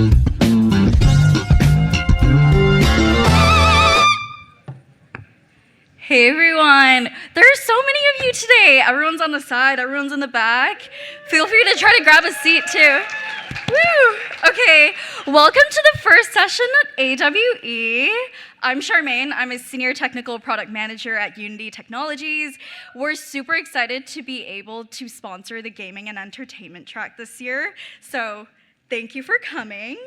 Hey everyone! There are so many of you today. Everyone's on the side, everyone's in the back. Feel free to try to grab a seat too. Woo! Okay, welcome to the first session at AWE. I'm Charmaine. I'm a Senior Technical Product Manager at Unity Technologies. We're super excited to be able to sponsor the gaming and entertainment track this year. So thank you for coming.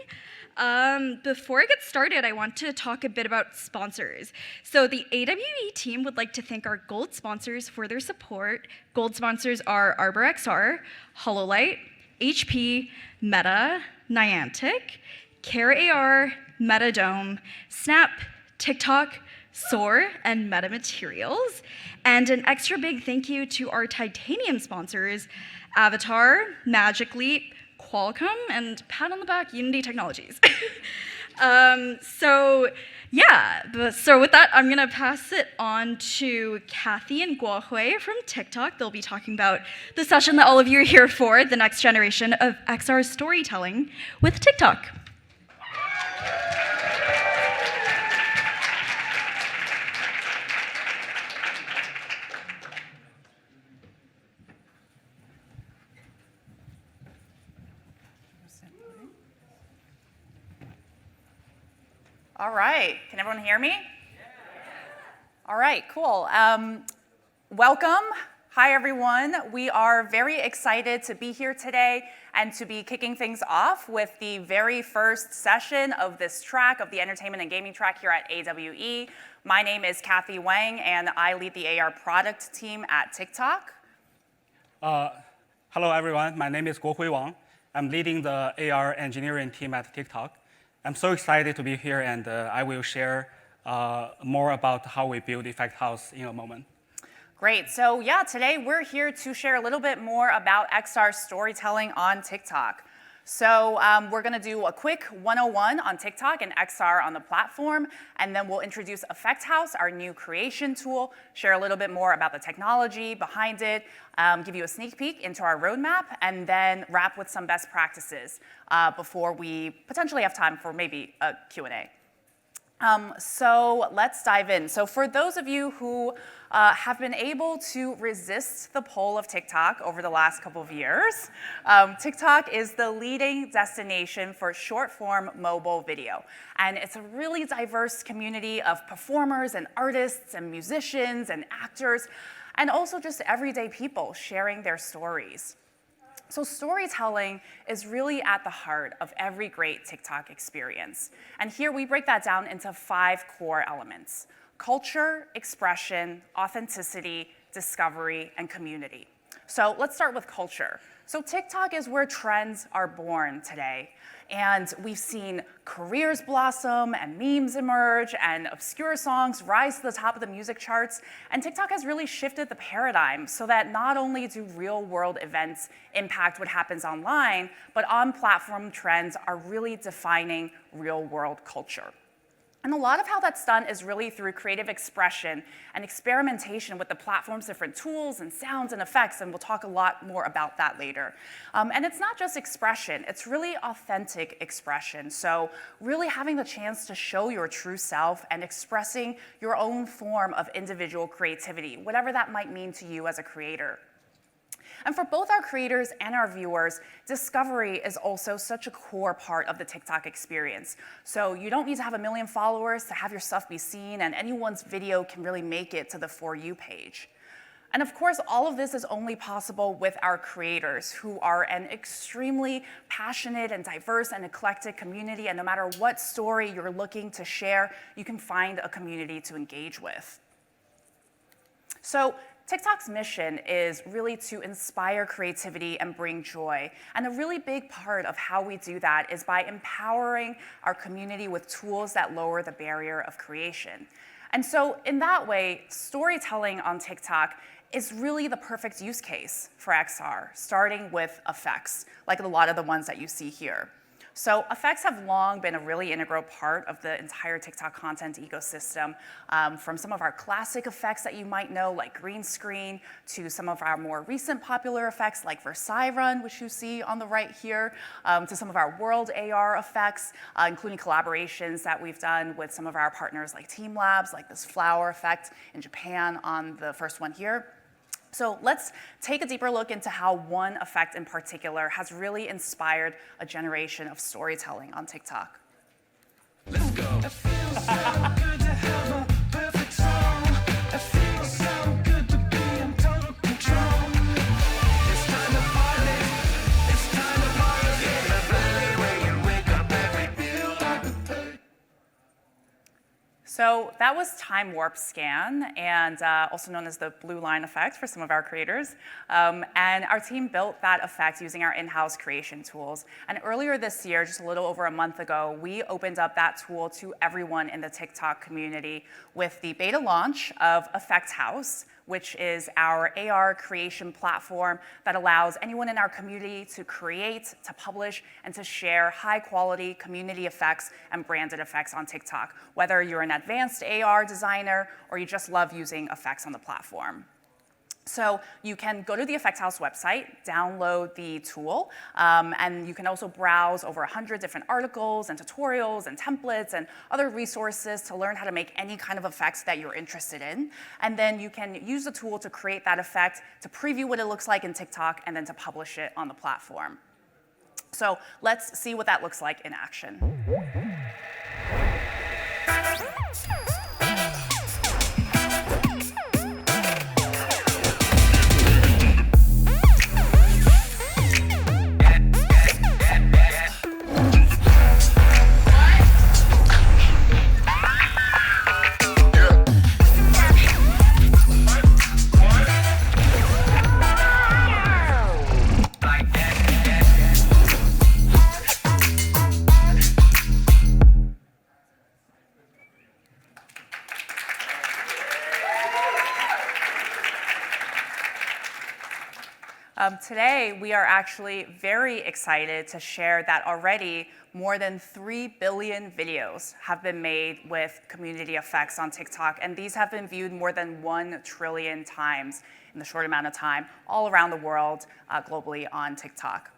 Before I get started, I want to talk a bit about sponsors. So the AWE team would like to thank our gold sponsors for their support. Gold sponsors are ArborXR, HoloLight, HP, Meta, Niantic, CareAR, Metadome, Snap, TikTok, Soar, and Metamaterials. And an extra big thank you to our titanium sponsors, Avatar, Magic Leap, Qualcomm, and pat on the back, Unity Technologies. So with that, I'm gonna pass it on to Kathy and Guohui from TikTok. They'll be talking about the session that all of you are here for, the next generation of XR storytelling with TikTok. All right, can everyone hear me? All right, cool. Welcome. Hi, everyone. We are very excited to be here today and to be kicking things off with the very first session of this track, of the entertainment and gaming track here at AWE. My name is Kathy Wang, and I lead the AR product team at TikTok. Hello, everyone. My name is Guohui Wang. I'm leading the AR engineering team at TikTok. I'm so excited to be here, and I will share more about how we build Effect House in a moment. Great. So yeah, today we're here to share a little bit more about XR storytelling on TikTok. So we're going to do a quick 101 on TikTok and XR on the platform, and then we'll introduce Effect House, our new creation tool, share a little bit more about the technology behind it, give you a sneak peek into our roadmap, and then wrap with some best practices before we potentially have time for maybe a Q&A. So let's dive in. So for those of you who have been able to resist the pull of TikTok over the last couple of years, TikTok is the leading destination for short-form mobile video. And it's a really diverse community of performers and artists and musicians and actors, and also just everyday people sharing their stories. So storytelling is really at the heart of every great TikTok experience. And here we break that down into 5 core elements: culture, expression, authenticity, discovery, and community. So let's start with culture. So TikTok is where trends are born today. And we've seen careers blossom and memes emerge and obscure songs rise to the top of the music charts. And TikTok has really shifted the paradigm so that not only do real-world events impact what happens online, but on-platform trends are really defining real-world culture. And a lot of how that's done is really through creative expression and experimentation with the platform's different tools and sounds and effects, and we'll talk a lot more about that later. And it's not just expression, it's really authentic expression. So really having the chance to show your true self and expressing your own form of individual creativity, whatever that might mean to you as a creator. And for both our creators and our viewers, discovery is also such a core part of the TikTok experience. So you don't need to have 1 million followers to have your stuff be seen, and anyone's video can really make it to the For You page. And of course, all of this is only possible with our creators, who are an extremely passionate and diverse and eclectic community, and no matter what story you're looking to share, you can find a community to engage with. So TikTok's mission is really to inspire creativity and bring joy. And a really big part of how we do that is by empowering our community with tools that lower the barrier of creation. And so in that way, storytelling on TikTok is really the perfect use case for XR, starting with effects, like a lot of the ones that you see here. So effects have long been a really integral part of the entire TikTok content ecosystem, from some of our classic effects that you might know, like green screen, to some of our more recent popular effects like Versailles Run, which you see on the right here, to some of our world AR effects, including collaborations that we've done with some of our partners like Team Labs, like this flower effect in Japan on the first one here. So let's take a deeper look into how one effect in particular has really inspired a generation of storytelling on TikTok. Let's go. It feels so good to have a perfect song. It feels so good to be in total control. It's time to party. It's time to party. Get the valley where you wake up every feel like a day. So that was Time Warp Scan, and also known as the blue line effect for some of our creators. And our team built that effect using our in-house creation tools. And earlier this year, just a little over a month ago, we opened up that tool to everyone in the TikTok community with the beta launch of Effect House, which is our AR creation platform that allows anyone in our community to create, to publish, and to share high-quality community effects and branded effects on TikTok, whether you're an advanced AR designer or you just love using effects on the platform. So you can go to the Effect House website, download the tool, and you can also browse over 100 different articles and tutorials and templates and other resources to learn how to make any kind of effects that you're interested in. And then you can use the tool to create that effect, to preview what it looks like in TikTok, and then to publish it on the platform. So let's see what that looks like in action. Today, we are actually very excited to share that already more than 3 billion videos have been made with community effects on TikTok, and these have been viewed more than 1 trillion times in the short amount of time all around the world, globally on TikTok.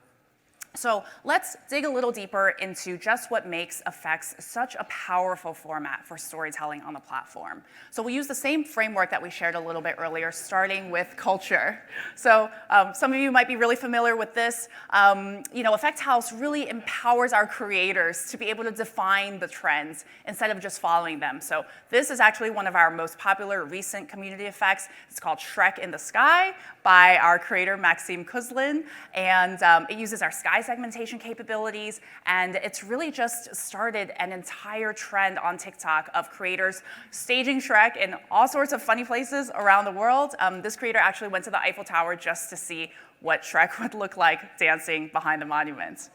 So let's dig a little deeper into just what makes effects such a powerful format for storytelling on the platform. So we use the same framework that we shared a little bit earlier, starting with culture. So some of you might be really familiar with this. Effect House really empowers our creators to be able to define the trends instead of just following them. So this is actually one of our most popular recent community effects. It's called Shrek in the Sky by our creator, Maxime Kuzlin, and it uses our sky segmentation capabilities, and it's really just started an entire trend on TikTok of creators staging Shrek in all sorts of funny places around the world. This creator actually went to the Eiffel Tower just to see what Shrek would look like dancing behind the monument.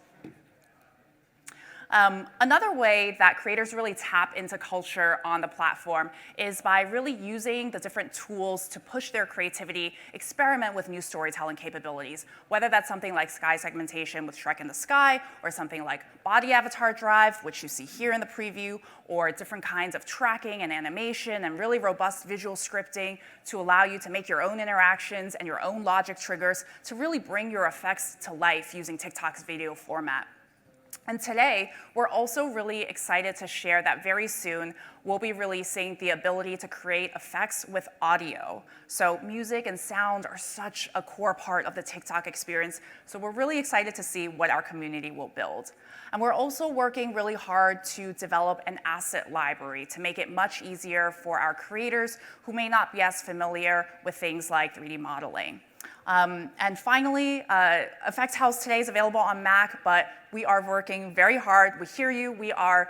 Another way that creators really tap into culture on the platform is by really using the different tools to push their creativity, experiment with new storytelling capabilities, whether that's something like sky segmentation with Shrek in the Sky, or something like Body Avatar Drive, which you see here in the preview, or different kinds of tracking and animation and really robust visual scripting to allow you to make your own interactions and your own logic triggers to really bring your effects to life using TikTok's video format. And today, we're also really excited to share that very soon we'll be releasing the ability to create effects with audio. So music and sound are such a core part of the TikTok experience, so we're really excited to see what our community will build. And we're also working really hard to develop an asset library to make it much easier for our creators who may not be as familiar with things like 3D modeling. And finally, Effect House today is available on Mac, but we are working very hard. We hear you. We are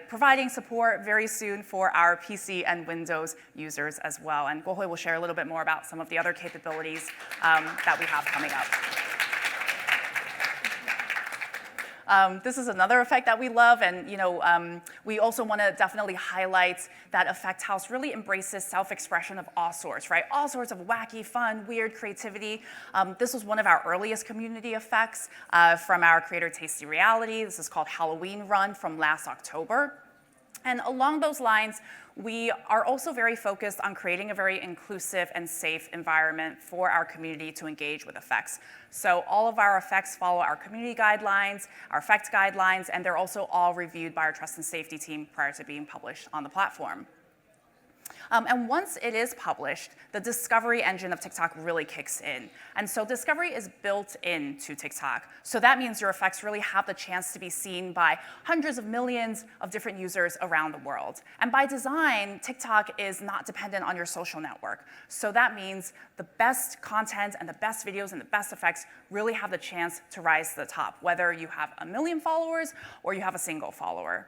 providing support very soon for our PC and Windows users as well. And Guohui will share a little bit more about some of the other capabilities that we have coming up. This is another effect that we love, and we also want to definitely highlight that Effect House really embraces self-expression of all sorts, right? All sorts of wacky, fun, weird creativity. This was one of our earliest community effects from our creator Tasty Reality. This is called Halloween Run from last October. And along those lines, we are also very focused on creating a very inclusive and safe environment for our community to engage with effects. So all of our effects follow our community guidelines, our effect guidelines, and they're also all reviewed by our trust and safety team prior to being published on the platform. And once it is published, the discovery engine of TikTok really kicks in. And so discovery is built into TikTok. So that means your effects really have the chance to be seen by hundreds of millions of different users around the world. And by design, TikTok is not dependent on your social network. So that means the best content and the best videos and the best effects really have the chance to rise to the top, whether you have 1 million followers or you have a single follower.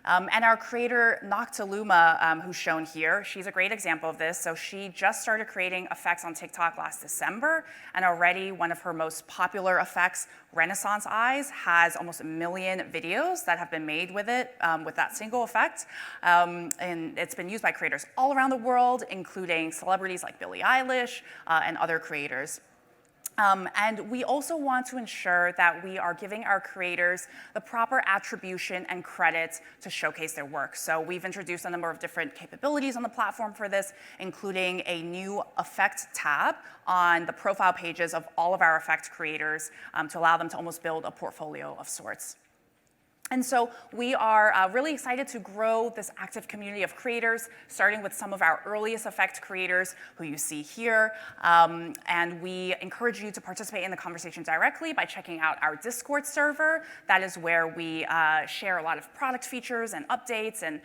And our creator, Noctiluma, who's shown here, she's a great example of this. So she just started creating effects on TikTok last December, and already one of her most popular effects, Renaissance Eyes, has almost 1 million videos that have been made with it, with that single effect. And it's been used by creators all around the world, including celebrities like Billie Eilish and other creators. And we also want to ensure that we are giving our creators the proper attribution and credit to showcase their work. So we've introduced a number of different capabilities on the platform for this, including a new effect tab on the profile pages of all of our effect creators to allow them to almost build a portfolio of sorts. And so we are really excited to grow this active community of creators, starting with some of our earliest effect creators who you see here. And we encourage you to participate in the conversation directly by checking out our Discord server. That is where we share a lot of product features and updates and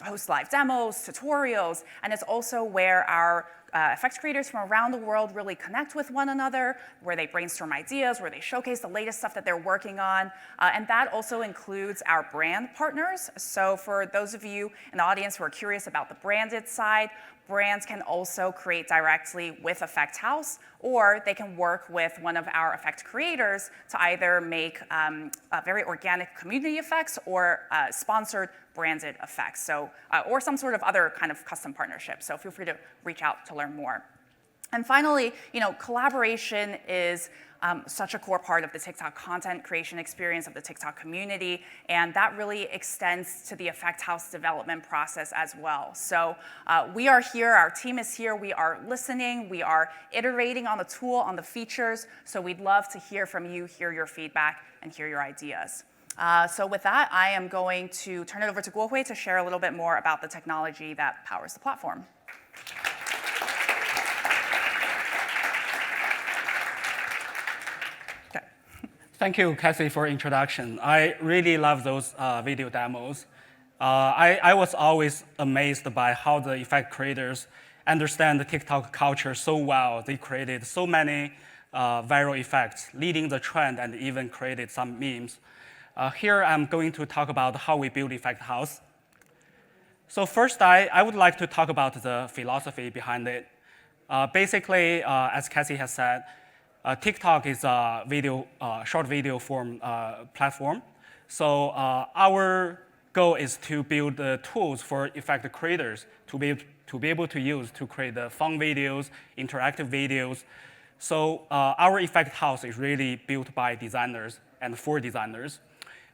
host live demos, tutorials. And it's also where our effects creators from around the world really connect with one another, where they brainstorm ideas, where they showcase the latest stuff that they're working on. And that also includes our brand partners. So for those of you in the audience who are curious about the branded side, brands can also create directly with Effect House, or they can work with one of our effect creators to either make very organic community effects or sponsored branded effects, or some sort of other kind of custom partnership. So feel free to reach out to learn more. And finally, collaboration is such a core part of the TikTok content creation experience of the TikTok community, and that really extends to the Effect House development process as well. So we are here, our team is here, we are listening, we are iterating on the tool, on the features, so we'd love to hear from you, hear your feedback, and hear your ideas. So with that, I am going to turn it over to Guohui to share a little bit more about the technology that powers the platform. Thank you, Cassie, for introduction. I really love those video demos. I was always amazed by how the effect creators understand the TikTok culture so well. They created so many viral effects, leading the trend, and even created some memes. Here, I'm going to talk about how we build Effect House. So first, I would like to talk about the philosophy behind it. Basically, as Cassie has said, TikTok is a short video form platform. So our goal is to build the tools for effect creators to be able to use to create the fun videos, interactive videos. So our Effect House is really built by designers and for designers.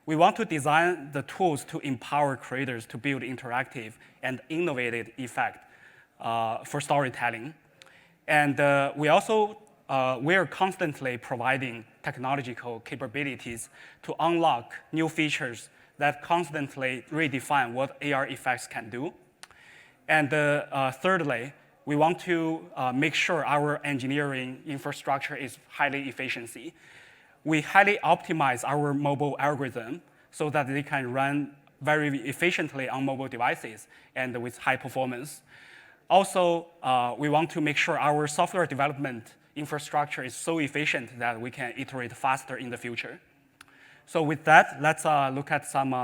We want to design the tools to empower creators to build interactive and innovative effect for storytelling. And we are constantly providing technological capabilities to unlock new features that constantly redefine what AR effects can do. And thirdly, we want to make sure our engineering infrastructure is highly efficient. We highly optimize our mobile algorithm so that they can run very efficiently on mobile devices and with high performance. Also, we want to make sure our software development infrastructure is so efficient that we can iterate faster in the future. So with that, let's look at some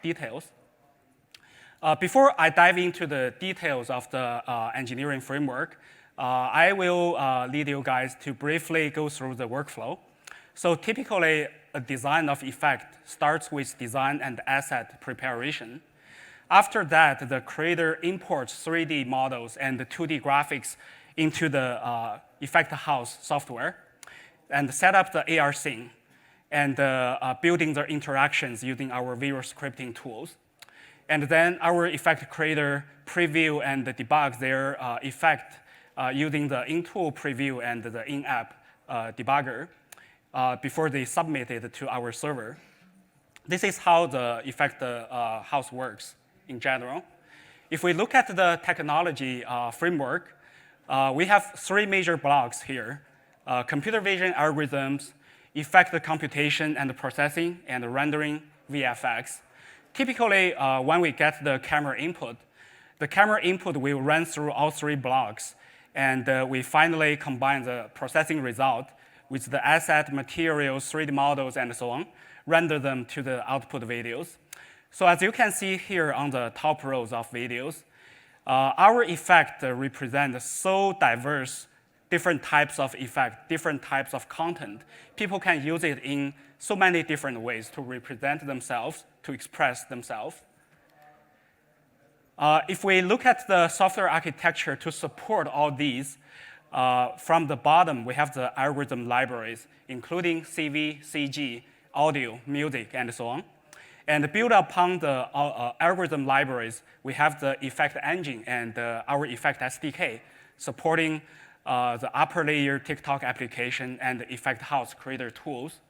details. Before I dive into the details of the engineering framework, I will lead you guys to briefly go through the workflow. So typically, a design of effect starts with design and asset preparation. After that, the creator imports 3D models and the 2D graphics into the effect house software and set up the AR scene and building the interactions using our visual scripting tools. And then our effect creator preview and debug their effect using the in-tool preview and the in-app debugger before they submit it to our server. This is how the effect house works in general. If we look at the technology framework, we have 3 major blocks here: computer vision algorithms, effect computation and processing, and rendering VFX. Typically, when we get the camera input will run through all 3 blocks, and we finally combine the processing result with the asset, materials, 3D models, and so on, render them to the output videos. So as you can see here on the top rows of videos, our effect represents so diverse different types of effect, different types of content. People can use it in so many different ways to represent themselves, to express themselves. If we look at the software architecture to support all these, from the bottom, we have the algorithm libraries, including CV, CG, audio, music, and so on. And built upon the algorithm libraries, we have the effect engine and our effect SDK supporting the upper layer TikTok application and the effect house creator tools.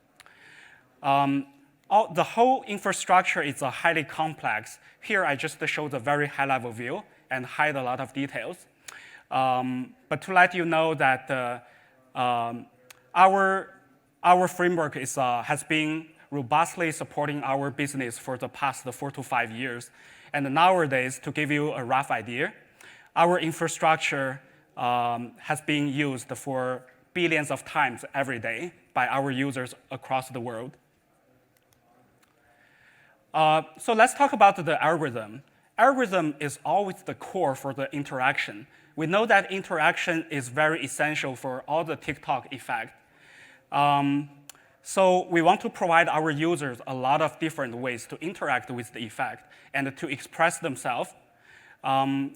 The whole infrastructure is highly complex. Here, I just show the very high-level view and hide a lot of details. But to let you know that our framework has been robustly supporting our business for the past 4 to 5 years. And nowadays, to give you a rough idea, our infrastructure has been used for billions of times every day by our users across the world. So let's talk about the algorithm. Algorithm is always the core for the interaction. We know that interaction is very essential for all the TikTok effect. So we want to provide our users a lot of different ways to interact with the effect and to express themselves.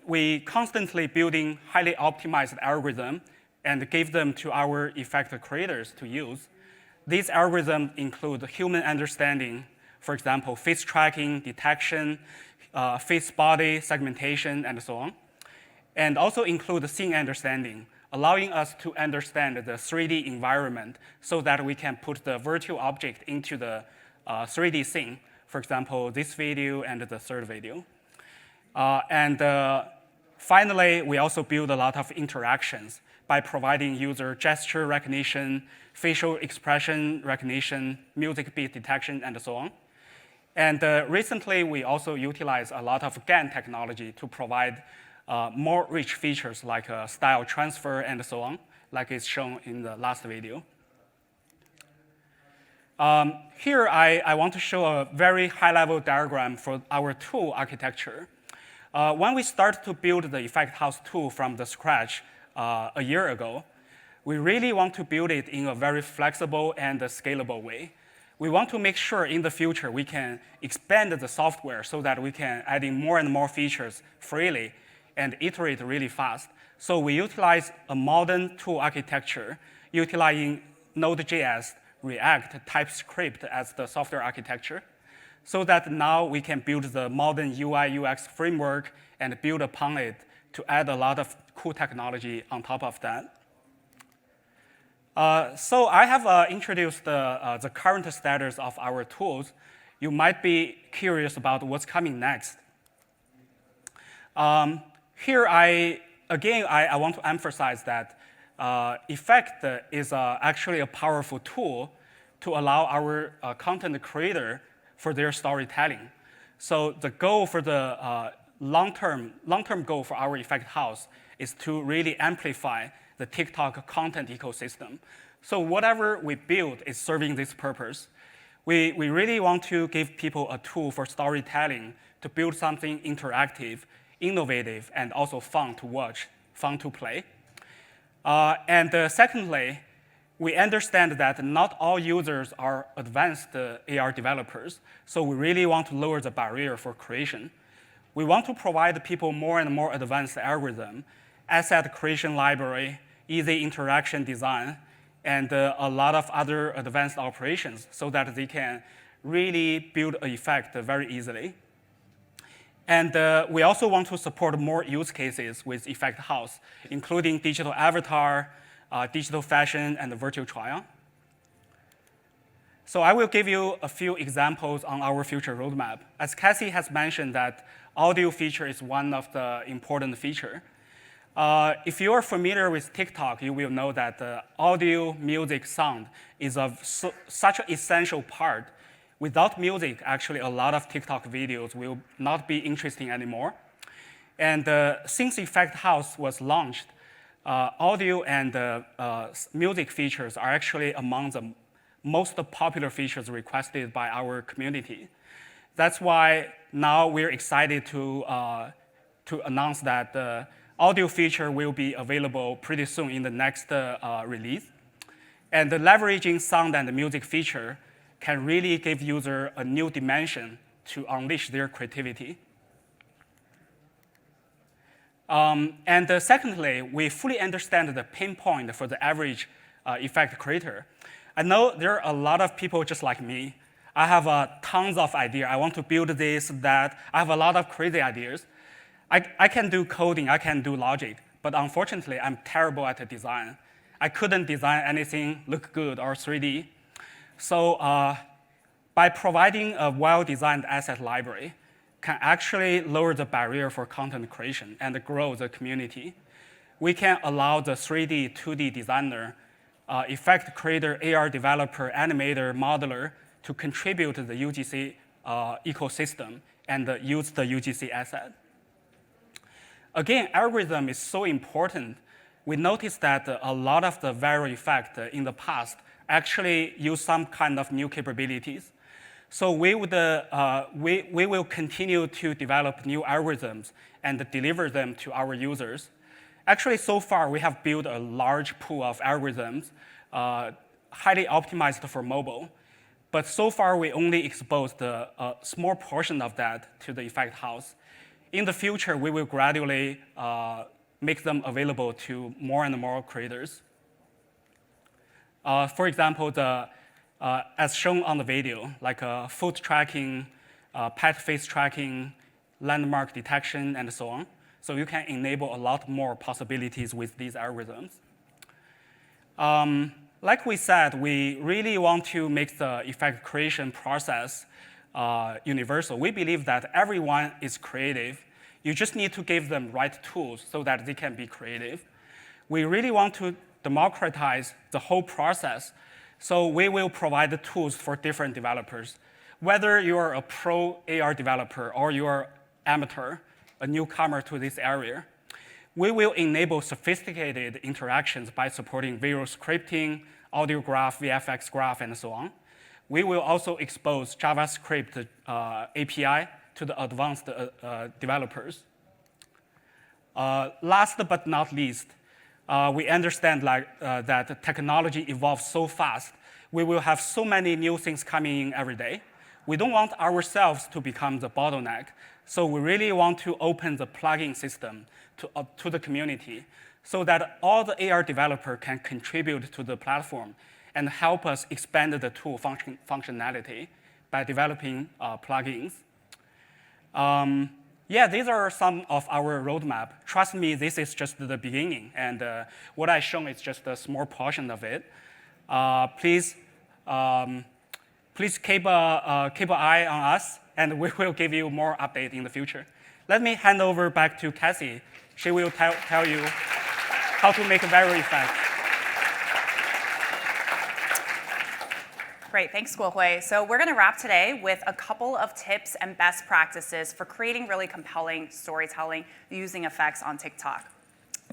We constantly building highly optimized algorithm and give them to our effect creators to use. These algorithms include human understanding, for example, face tracking, detection, face body segmentation, and so on. And also include scene understanding, allowing us to understand the 3D environment so that we can put the virtual object into the 3D scene, for example, this video and the third video. Finally, we also build a lot of interactions by providing user gesture recognition, facial expression recognition, music beat detection, and so on. And recently, we also utilize a lot of GAN technology to provide more rich features like style transfer and so on, like is shown in the last video. Here, I want to show a very high-level diagram for our tool architecture. When we started to build the Effect House tool from the scratch a year ago, we really want to build it in a very flexible and scalable way. We want to make sure in the future we can expand the software so that we can add in more and more features freely and iterate really fast. So we utilize a modern tool architecture utilizing Node.js, React, TypeScript as the software architecture, so that now we can build the modern UI UX framework and build upon it to add a lot of cool technology on top of that. So I have introduced the current status of our tools. You might be curious about what's coming next. Here, I want to emphasize that Effect is actually a powerful tool to allow our content creator for their storytelling. So the goal for the long-term goal for our Effect House is to really amplify the TikTok content ecosystem. So whatever we build is serving this purpose. We really want to give people a tool for storytelling to build something interactive, innovative, and also fun to watch, fun to play. Secondly, we understand that not all users are advanced AR developers, so we really want to lower the barrier for creation. We want to provide people more and more advanced algorithm, asset creation library, easy interaction design, and a lot of other advanced operations so that they can really build an effect very easily. And we also want to support more use cases with Effect House, including digital avatar, digital fashion, and virtual try-on. So I will give you a few examples on our future roadmap. As Cassie has mentioned that audio feature is one of the important feature. If you are familiar with TikTok, you will know that audio, music, sound is such an essential part. Without music, actually, a lot of TikTok videos will not be interesting anymore. And since Effect House was launched, audio and music features are actually among the most popular features requested by our community. That's why now we're excited to announce that the audio feature will be available pretty soon in the next release. And the leveraging sound and the music feature can really give user a new dimension to unleash their creativity. And secondly, we fully understand the pain point for the average effect creator. I know there are a lot of people just like me. I have tons of ideas. I want to build this, that. I have a lot of crazy ideas. I can do coding, I can do logic, but unfortunately, I'm terrible at design. I couldn't design anything look good or 3D. So by providing a well-designed asset library, can actually lower the barrier for content creation and grow the community. We can allow the 3D, 2D designer, effect creator, AR developer, animator, modeler to contribute to the UGC ecosystem and use the UGC asset. Again, algorithm is so important. We noticed that a lot of the viral effect in the past actually use some kind of new capabilities. So we will continue to develop new algorithms and deliver them to our users. Actually, so far, we have built a large pool of algorithms, highly optimized for mobile. But so far, we only exposed a small portion of that to the Effect House. In the future, we will gradually make them available to more and more creators. For example, as shown on the video, like foot tracking, pet face tracking, landmark detection, and so on. So you can enable a lot more possibilities with these algorithms. Like we said, we really want to make the effect creation process universal. We believe that everyone is creative. You just need to give them right tools so that they can be creative. We really want to democratize the whole process. So we will provide the tools for different developers. Whether you're a pro AR developer or you're amateur, a newcomer to this area, we will enable sophisticated interactions by supporting visual scripting, audio graph, VFX graph, and so on. We will also expose JavaScript API to the advanced developers. Last but not least, we understand that technology evolves so fast. We will have so many new things coming in every day. We don't want ourselves to become the bottleneck. So we really want to open the plugin system to the community so that all the AR developer can contribute to the platform and help us expand the tool functionality by developing plugins. Yeah, these are some of our roadmap. Trust me, this is just the beginning, and what I've shown is just a small portion of it. Please keep an eye on us, and we will give you more update in the future. Let me hand over back to Cassie. She will tell you how to make a viral effect. Great, thanks, Guohui. So we're gonna wrap today with a couple of tips and best practices for creating really compelling storytelling using effects on TikTok.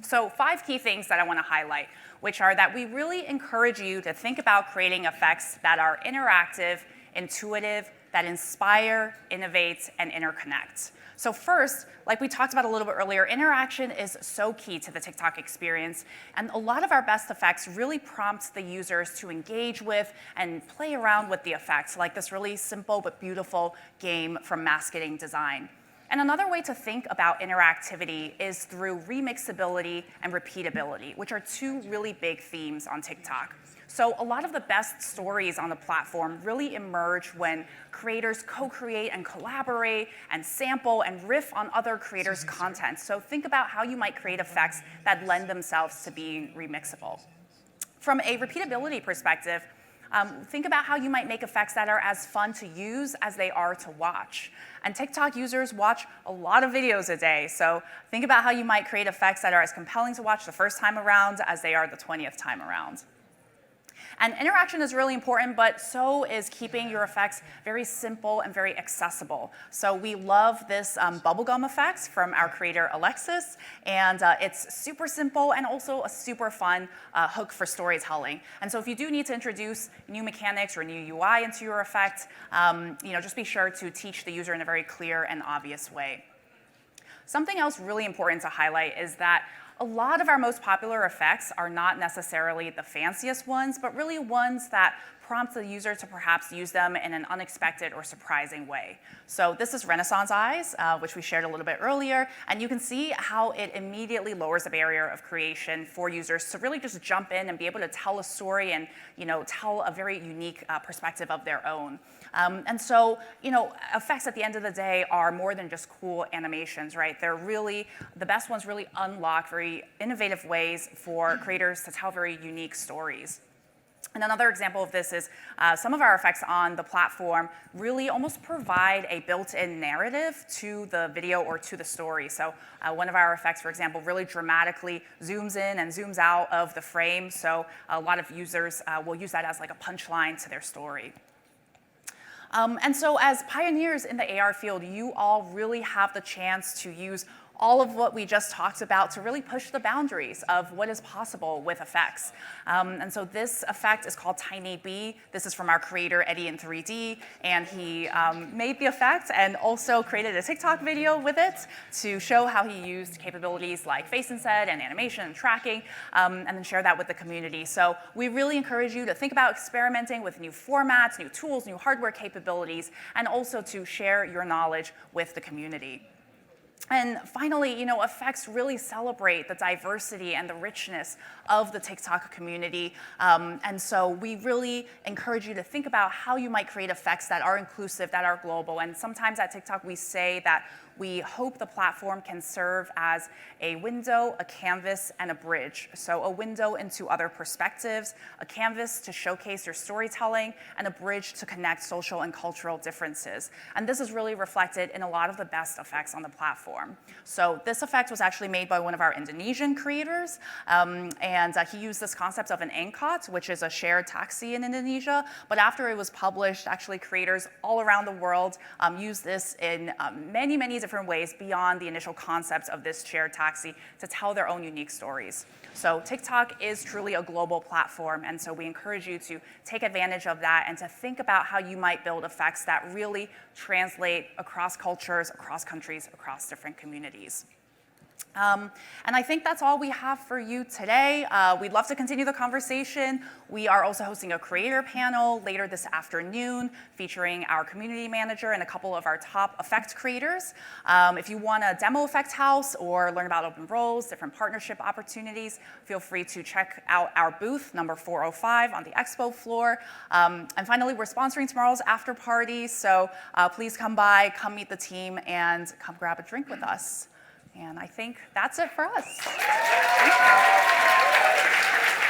So 5 key things that I wanna highlight, which are that we really encourage you to think about creating effects that are interactive, intuitive, that inspire, innovate, and interconnect. So first, like we talked about a little bit earlier, interaction is so key to the TikTok experience, and a lot of our best effects really prompt the users to engage with and play around with the effects, like this really simple but beautiful game from Masketing Design. And another way to think about interactivity is through remixability and repeatability, which are two really big themes on TikTok. So a lot of the best stories on the platform really emerge when creators co-create and collaborate and sample and riff on other creators' content. So think about how you might create effects that lend themselves to being remixable. From a repeatability perspective, think about how you might make effects that are as fun to use as they are to watch. And TikTok users watch a lot of videos a day, so think about how you might create effects that are as compelling to watch the first time around as they are the 20th time around. And interaction is really important, but so is keeping your effects very simple and very accessible. So we love this bubblegum effects from our creator Alexis, and it's super simple and also a super fun hook for storytelling. And so if you do need to introduce new mechanics or new UI into your effect, just be sure to teach the user in a very clear and obvious way. Something else really important to highlight is that a lot of our most popular effects are not necessarily the fanciest ones, but really ones that prompt the user to perhaps use them in an unexpected or surprising way. So this is Renaissance Eyes, which we shared a little bit earlier, and you can see how it immediately lowers the barrier of creation for users to really just jump in and be able to tell a story and tell a very unique perspective of their own. And so, effects at the end of the day are more than just cool animations, right? They're really, the best ones really unlock very innovative ways for creators to tell very unique stories. And another example of this is some of our effects on the platform really almost provide a built-in narrative to the video or to the story. So one of our effects, for example, really dramatically zooms in and zooms out of the frame. So a lot of users will use that as like a punchline to their story. And so as pioneers in the AR field, you all really have the chance to use all of what we just talked about to really push the boundaries of what is possible with effects. And so this effect is called Tiny Bee. This is from our creator, Eddie in 3D, and he made the effect and also created a TikTok video with it to show how he used capabilities like face inset and animation and tracking, and then share that with the community. So we really encourage you to think about experimenting with new formats, new tools, new hardware capabilities, and also to share your knowledge with the community. And finally, effects really celebrate the diversity and the richness of the TikTok community. And so we really encourage you to think about how you might create effects that are inclusive, that are global. And sometimes at TikTok, we say that we hope the platform can serve as a window, a canvas, and a bridge. So a window into other perspectives, a canvas to showcase your storytelling, and a bridge to connect social and cultural differences. And this is really reflected in a lot of the best effects on the platform. So this effect was actually made by one of our Indonesian creators, and he used this concept of an angkot, which is a shared taxi in Indonesia. But after it was published, actually creators all around the world used this in many, many different ways beyond the initial concept of this shared taxi to tell their own unique stories. So TikTok is truly a global platform, and so we encourage you to take advantage of that and to think about how you might build effects that really translate across cultures, across countries, across different communities. And I think that's all we have for you today. We'd love to continue the conversation. We are also hosting a creator panel later this afternoon featuring our community manager and a couple of our top effect creators. If you want a demo effect house or learn about open roles, different partnership opportunities, feel free to check out our booth, number 405 on the expo floor. And finally, we're sponsoring tomorrow's after party, so please come by, come meet the team, and come grab a drink with us. And I think that's it for us. Thank you.